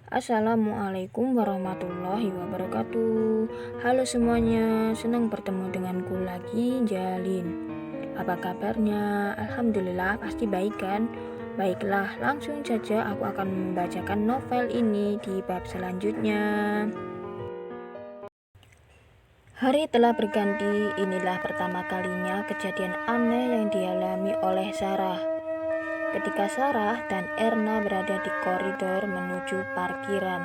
Assalamualaikum warahmatullahi wabarakatuh. Halo semuanya, senang bertemu denganku lagi, Jalin. Apa kabarnya? Alhamdulillah pasti baik kan? Baiklah, langsung saja aku akan membacakan novel ini di bab selanjutnya. Hari telah berganti, inilah pertama kalinya kejadian aneh yang dialami oleh Sarah. Ketika Sarah dan Erna berada di koridor menuju parkiran,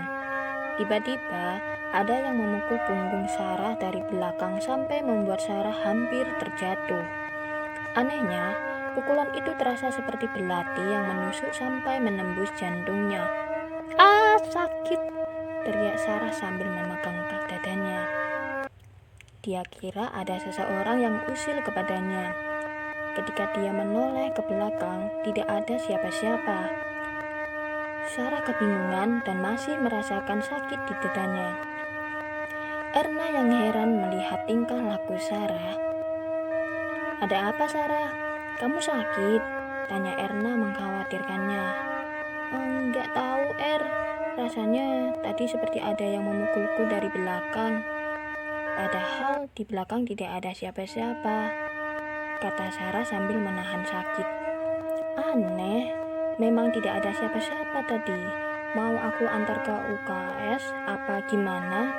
tiba-tiba ada yang memukul punggung Sarah dari belakang sampai membuat Sarah hampir terjatuh. Anehnya, pukulan itu terasa seperti belati yang menusuk sampai menembus jantungnya. "Ah, sakit!" teriak Sarah sambil memegang dadanya. Dia kira ada seseorang yang usil kepadanya. Ketika dia menoleh ke belakang, tidak ada siapa-siapa. Sarah kebingungan dan masih merasakan sakit di dadanya. Erna yang heran melihat tingkah laku Sarah. "Ada apa, Sarah? Kamu sakit?" tanya Erna mengkhawatirkannya. "Enggak tahu, Rasanya tadi seperti ada yang memukulku dari belakang. Padahal di belakang tidak ada siapa-siapa," kata Sarah sambil menahan sakit. "Aneh, memang tidak ada siapa-siapa tadi. Mau aku antar ke UKS apa gimana?"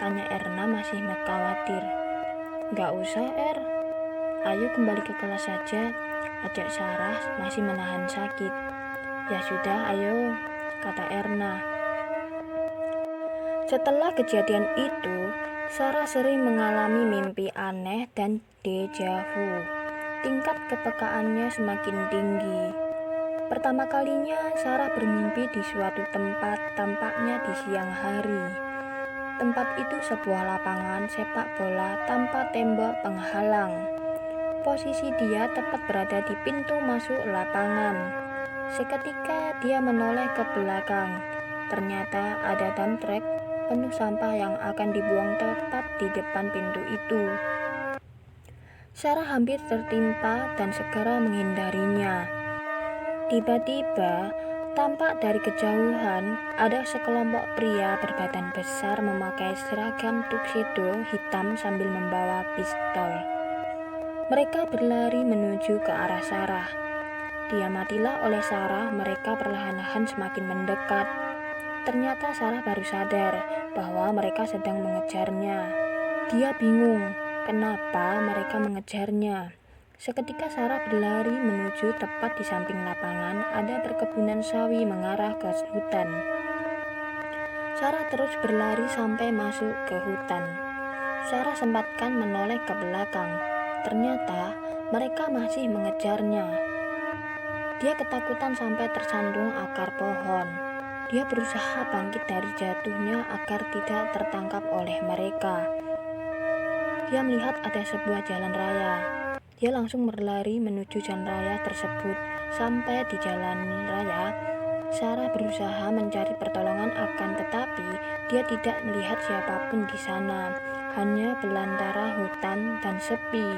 tanya Erna masih khawatir. "Gak usah, Ayo kembali ke kelas saja," ajak Sarah masih menahan sakit. "Ya sudah, ayo," kata Erna. Setelah kejadian itu, Sarah sering mengalami mimpi aneh dan deja vu. Tingkat kepekaannya semakin tinggi. Pertama kalinya Sarah bermimpi di suatu tempat, tampaknya di siang hari. Tempat itu sebuah lapangan sepak bola tanpa tembok penghalang. Posisi dia tepat berada di pintu masuk lapangan. Seketika dia menoleh ke belakang. Ternyata ada dump truck penuh sampah yang akan dibuang tepat di depan pintu itu. Sarah hampir tertimpa dan segera menghindarinya. Tiba-tiba, tampak dari kejauhan ada sekelompok pria berbadan besar memakai seragam tuxedo hitam sambil membawa pistol. Mereka berlari menuju ke arah Sarah. Diamatilah oleh Sarah, mereka perlahan-lahan semakin mendekat. Ternyata Sarah baru sadar bahwa mereka sedang mengejarnya. Dia bingung kenapa mereka mengejarnya. Seketika Sarah berlari menuju tepat di samping lapangan ada perkebunan sawi mengarah ke hutan. Sarah terus berlari sampai masuk ke hutan. Sarah sempatkan menoleh ke belakang. Ternyata mereka masih mengejarnya. Dia ketakutan sampai tersandung akar pohon. Dia berusaha bangkit dari jatuhnya agar tidak tertangkap oleh mereka. Dia melihat ada sebuah jalan raya. Dia langsung berlari menuju jalan raya tersebut. Sampai di jalan raya, Sarah berusaha mencari pertolongan akan tetapi dia tidak melihat siapapun di sana. Hanya belantara hutan dan sepi.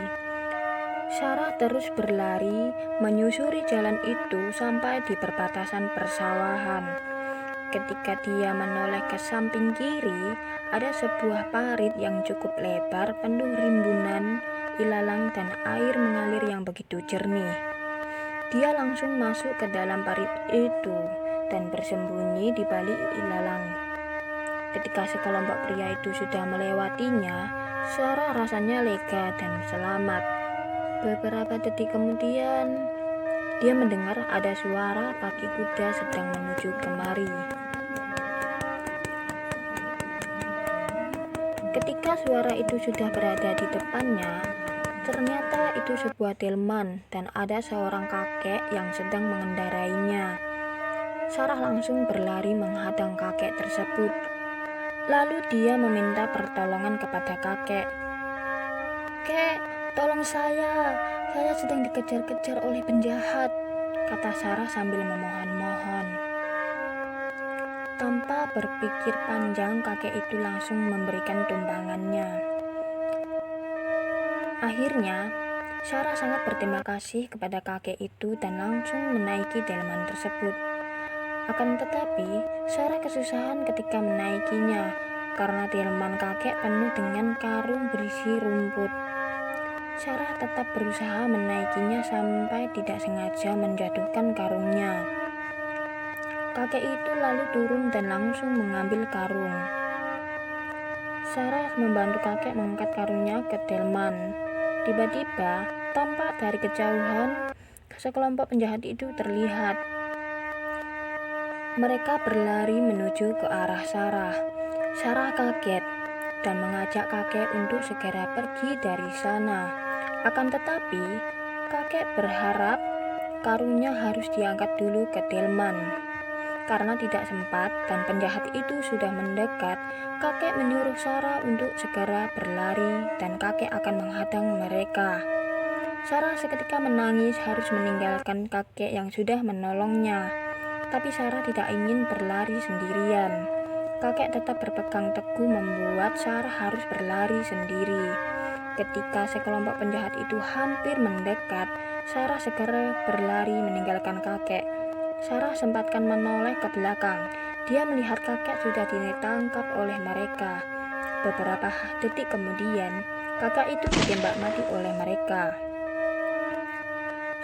Sarah terus berlari menyusuri jalan itu sampai di perbatasan persawahan. Ketika dia menoleh ke samping kiri, ada sebuah parit yang cukup lebar penuh rimbunan ilalang dan air mengalir yang begitu jernih. Dia langsung masuk ke dalam parit itu dan bersembunyi di balik ilalang. Ketika sekelompok pria itu sudah melewatinya, Sarah rasanya lega dan selamat. Beberapa detik kemudian, dia mendengar ada suara kaki kuda sedang menuju kemari. Ketika suara itu sudah berada di depannya, ternyata itu sebuah delman dan ada seorang kakek yang sedang mengendarainya. Sarah langsung berlari menghadang kakek tersebut. Lalu dia meminta pertolongan kepada kakek. "Kek, tolong saya sedang dikejar-kejar oleh penjahat," kata Sarah sambil memohon-mohon. Tanpa berpikir panjang, kakek itu langsung memberikan tumpangannya. Akhirnya, Sarah sangat berterima kasih kepada kakek itu dan langsung menaiki delman tersebut. Akan tetapi, Sarah kesusahan ketika menaikinya karena delman kakek penuh dengan karung berisi rumput. Sarah tetap berusaha menaikinya sampai tidak sengaja menjatuhkan karungnya. Kakek itu lalu turun dan langsung mengambil karung. Sarah membantu kakek mengangkat karungnya ke delman. Tiba-tiba, tampak dari kejauhan, sekelompok penjahat itu terlihat. Mereka berlari menuju ke arah Sarah. Sarah kaget dan mengajak kakek untuk segera pergi dari sana. Akan tetapi, kakek berharap karungnya harus diangkat dulu ke delman. Karena tidak sempat dan penjahat itu sudah mendekat, kakek menyuruh Sarah untuk segera berlari dan kakek akan menghadang mereka. Sarah seketika menangis harus meninggalkan kakek yang sudah menolongnya. Tapi Sarah tidak ingin berlari sendirian. Kakek tetap berpegang teguh membuat Sarah harus berlari sendiri. Ketika sekelompok penjahat itu hampir mendekat, Sarah segera berlari meninggalkan kakek. Sarah sempatkan menoleh ke belakang. Dia melihat kakek sudah ditangkap oleh mereka. Beberapa detik kemudian, kakek itu ditembak mati oleh mereka.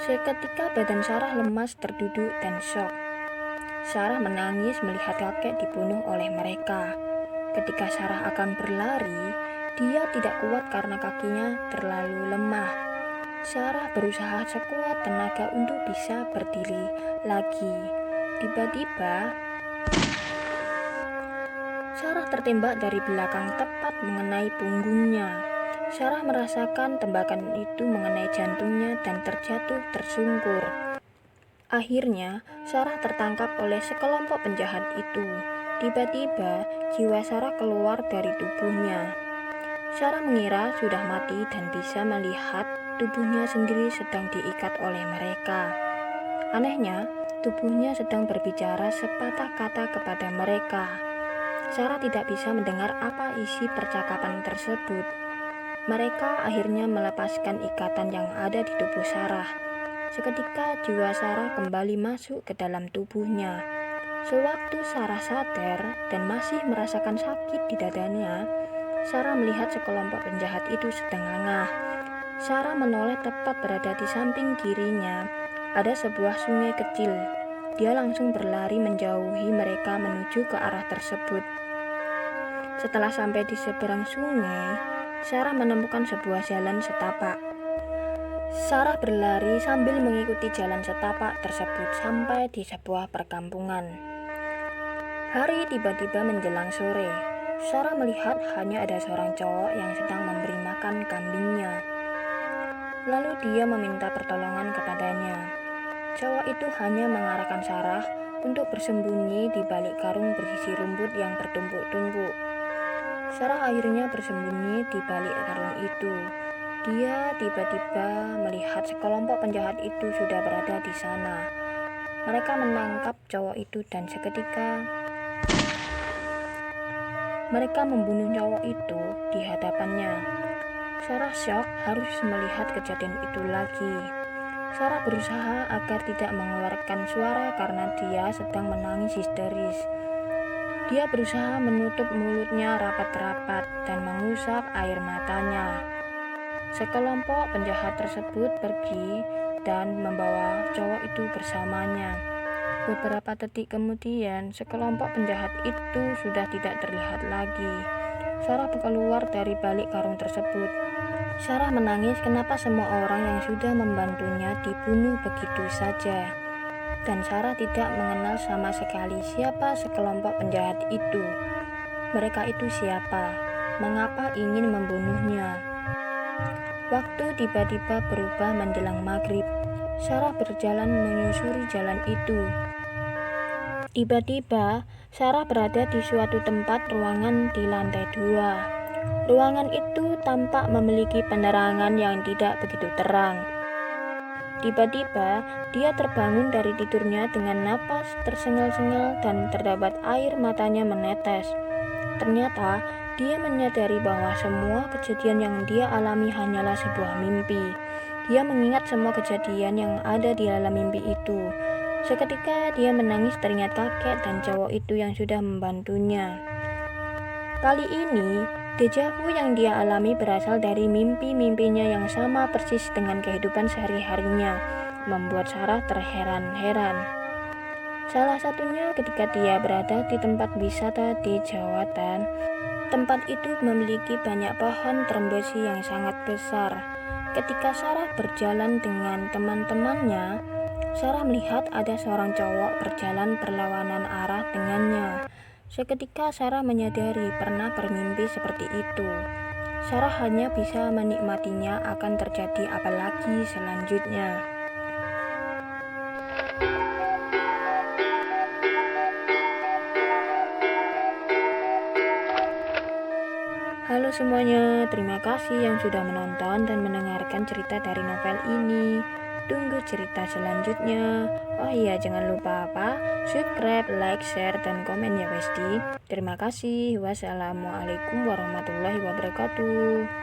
Seketika badan Sarah lemas, terduduk, dan syok. Sarah menangis melihat kakek dibunuh oleh mereka. Ketika Sarah akan berlari, dia tidak kuat karena kakinya terlalu lemah. Sarah berusaha sekuat tenaga untuk bisa berdiri lagi. Tiba-tiba, Sarah tertembak dari belakang tepat mengenai punggungnya. Sarah merasakan tembakan itu mengenai jantungnya dan terjatuh tersungkur. Akhirnya, Sarah tertangkap oleh sekelompok penjahat itu. Tiba-tiba, jiwa Sarah keluar dari tubuhnya. Sarah mengira sudah mati dan bisa melihat tubuhnya sendiri sedang diikat oleh mereka. Anehnya, tubuhnya sedang berbicara sepatah kata kepada mereka. Sarah tidak bisa mendengar apa isi percakapan tersebut. Mereka akhirnya melepaskan ikatan yang ada di tubuh Sarah. Seketika jiwa Sarah kembali masuk ke dalam tubuhnya. Sewaktu Sarah sadar dan masih merasakan sakit di dadanya, Sarah melihat sekelompok penjahat itu sedang lengah. Sarah menoleh tepat berada di samping kirinya. Ada sebuah sungai kecil. Dia langsung berlari menjauhi mereka menuju ke arah tersebut. Setelah sampai di seberang sungai, Sarah menemukan sebuah jalan setapak. Sarah berlari sambil mengikuti jalan setapak tersebut sampai di sebuah perkampungan. Hari tiba-tiba menjelang sore. Sarah melihat hanya ada seorang cowok yang sedang memberi makan kambingnya. Lalu dia meminta pertolongan kepadanya. Cowok itu hanya mengarahkan Sarah untuk bersembunyi di balik karung berisi rumput yang bertumpuk-tumpuk. Sarah akhirnya bersembunyi di balik karung itu. Dia tiba-tiba melihat sekelompok penjahat itu sudah berada di sana. Mereka menangkap cowok itu dan seketika mereka membunuh cowok itu di hadapannya. Sarah syok harus melihat kejadian itu lagi. Sarah berusaha agar tidak mengeluarkan suara karena dia sedang menangis histeris. Dia berusaha menutup mulutnya rapat-rapat dan mengusap air matanya. Sekelompok penjahat tersebut pergi dan membawa cowok itu bersamanya. Beberapa detik kemudian, sekelompok penjahat itu sudah tidak terlihat lagi. Sarah keluar dari balik karung tersebut. Sarah menangis kenapa semua orang yang sudah membantunya dibunuh begitu saja. Dan Sarah tidak mengenal sama sekali siapa sekelompok penjahat itu. Mereka itu siapa? Mengapa ingin membunuhnya? Waktu tiba-tiba berubah menjelang maghrib. Sarah berjalan menyusuri jalan itu. Tiba-tiba, Sarah berada di suatu tempat ruangan di lantai 2. Ruangan itu tampak memiliki penerangan yang tidak begitu terang. Tiba-tiba, dia terbangun dari tidurnya dengan napas tersengal-sengal dan terdapat air matanya menetes. Ternyata, dia menyadari bahwa semua kejadian yang dia alami hanyalah sebuah mimpi. Dia mengingat semua kejadian yang ada di dalam mimpi itu. Seketika dia menangis teringat kakek dan cowok itu yang sudah membantunya. Kali ini, deja vu yang dia alami berasal dari mimpi-mimpinya yang sama persis dengan kehidupan sehari-harinya, membuat Sarah terheran-heran. Salah satunya ketika dia berada di tempat wisata di Jawatan. Tempat itu memiliki banyak pohon trembesi yang sangat besar. Ketika Sarah berjalan dengan teman-temannya, Sarah melihat ada seorang cowok berjalan berlawanan arah dengannya. Seketika Sarah menyadari pernah bermimpi seperti itu. Sarah hanya bisa menikmatinya akan terjadi apa lagi selanjutnya. Halo semuanya, terima kasih yang sudah menonton dan mendengarkan cerita dari novel ini. Tunggu cerita selanjutnya. Oh iya, jangan lupa subscribe, like, share, dan komen ya Besti. Terima kasih. Wassalamualaikum warahmatullahi wabarakatuh.